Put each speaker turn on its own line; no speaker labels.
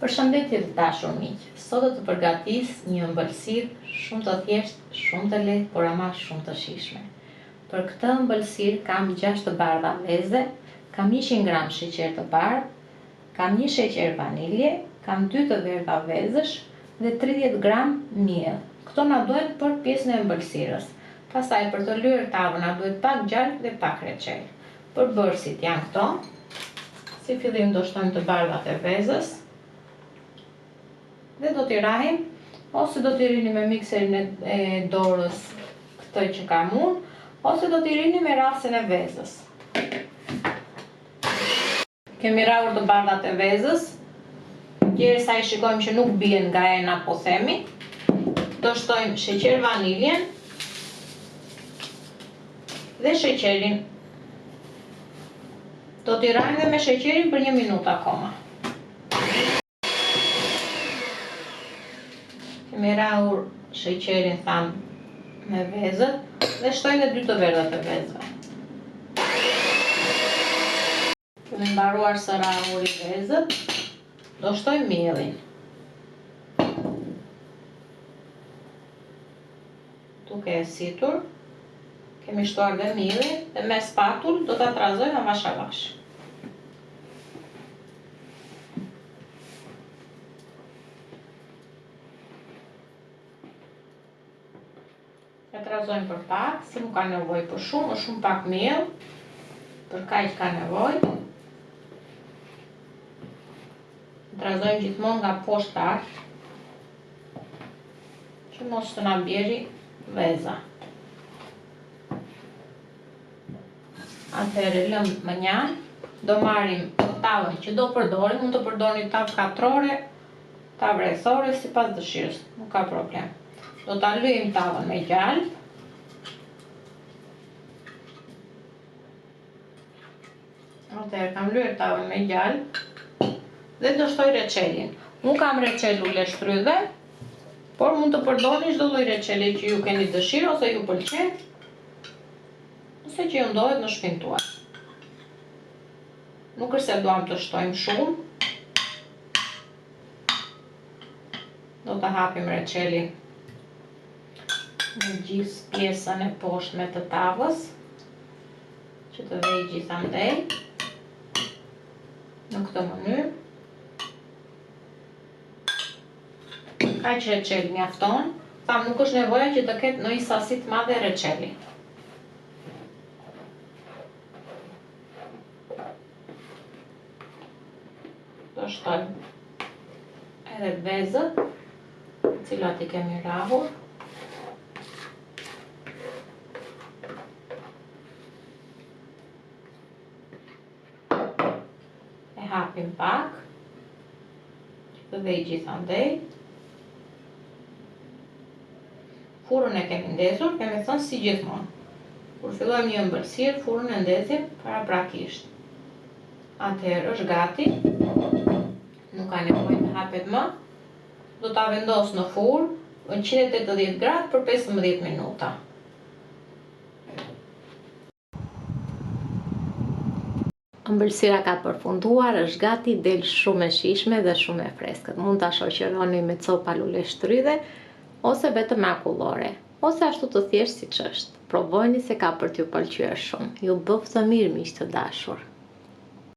Përshëndetje të dashur miq. Sot do të përgatis një ëmbëlsirë shumë të thjeshtë, shumë të lehtë, por ama shumë të shijshme. Për këtë ëmbëlsirë kam 6 të bardha veze, kam 100 gram sheqer të bardhë, kam 1 sheqer vanilje, kam 2 të verdha vezësh dhe 30 gram miell. Këto na duhen për pjesën e ëmbëlsirës. Pastaj për të lyer tavën na duhet pak gjalp dhe pak reçel. Përbërësit janë këto. Si fillim do shtojmë të bardhat e vezës dhe do t'i rahim, ose do t'i rini me mikserin e dorës këtë që kam unë, ose do t'i rini me rasin e vezës. Kemi rahur të bardhat e vezës, derisa i shikojmë që nuk bien nga ena po themi, do shtojmë sheqer vaniljen dhe sheqerin. Do t'i rahim dhe me sheqerin për 1 minutë akoma. Kemi rahur sheqerin thamë me vezët dhe shtojmë dhe 2 të verdhat e vezëve. Kemi mbaruar së rahur i vezët, do shtojmë miellin. Duke e situr, kemi shtuar dhe miellin dhe me spatull do ta trazojmë avash avash. E trazojmë për pak, si nuk ka nevojë për shumë, është shumë pak miell, për kaq ka nevojë. Trazojmë gjithmonë nga poshtë lart, që mos të na bjeri veza. Atëherë lëm më njan, do marrim tavën që do përdorim, mund të përdorni tavë katrore, tavë rrethore, sipas dëshirës, nuk ka problem. Do ta lyejmë tavën me gjalp. Atëherë kam lyer tavën me gjalp dhe do shtoj reçelin. Unë kam reçel ule shtrydhe, por mund të përdorni çdo lloj reçeli që ju keni dëshirë ose ju pëlqen, ose që ju ndodhet në shtëpinë tuaj. Nuk është se duam të shtojmë shumë. Do ta hapim reçelin në gjithë pjesën e poshtme të tavës, që të vejë gjithandej, në këtë mënyrë. Kaq reçel mjafton, tham nuk është nevoja që të ketë ndonjë sasi të madhe reçeli. Do shtojmë edhe vezët, të cilat i kemi rahur. E hapim pak, të vejë gjithandej. Furrën e kemi ndezur, kemi thënë si gjithmonë. Kur fillojmë një ëmbëlsirë, furrën e ndezim paraprakisht. Atëherë është gati, nuk ka nevojë të hapet më. Do ta vendos në furrë në 180 gradë për 15 minuta. Ëmbëlsira ka përfunduar, është gati, del shumë e shijshme dhe shumë e freskët. Mund ta shoqëroni me copa lule shtrydhe ose vetëm akullore, ose ashtu të thjeshtë siç është. Provojeni se ka për t'ju pëlqyer shumë. Ju bëf të mirë miq të dashur.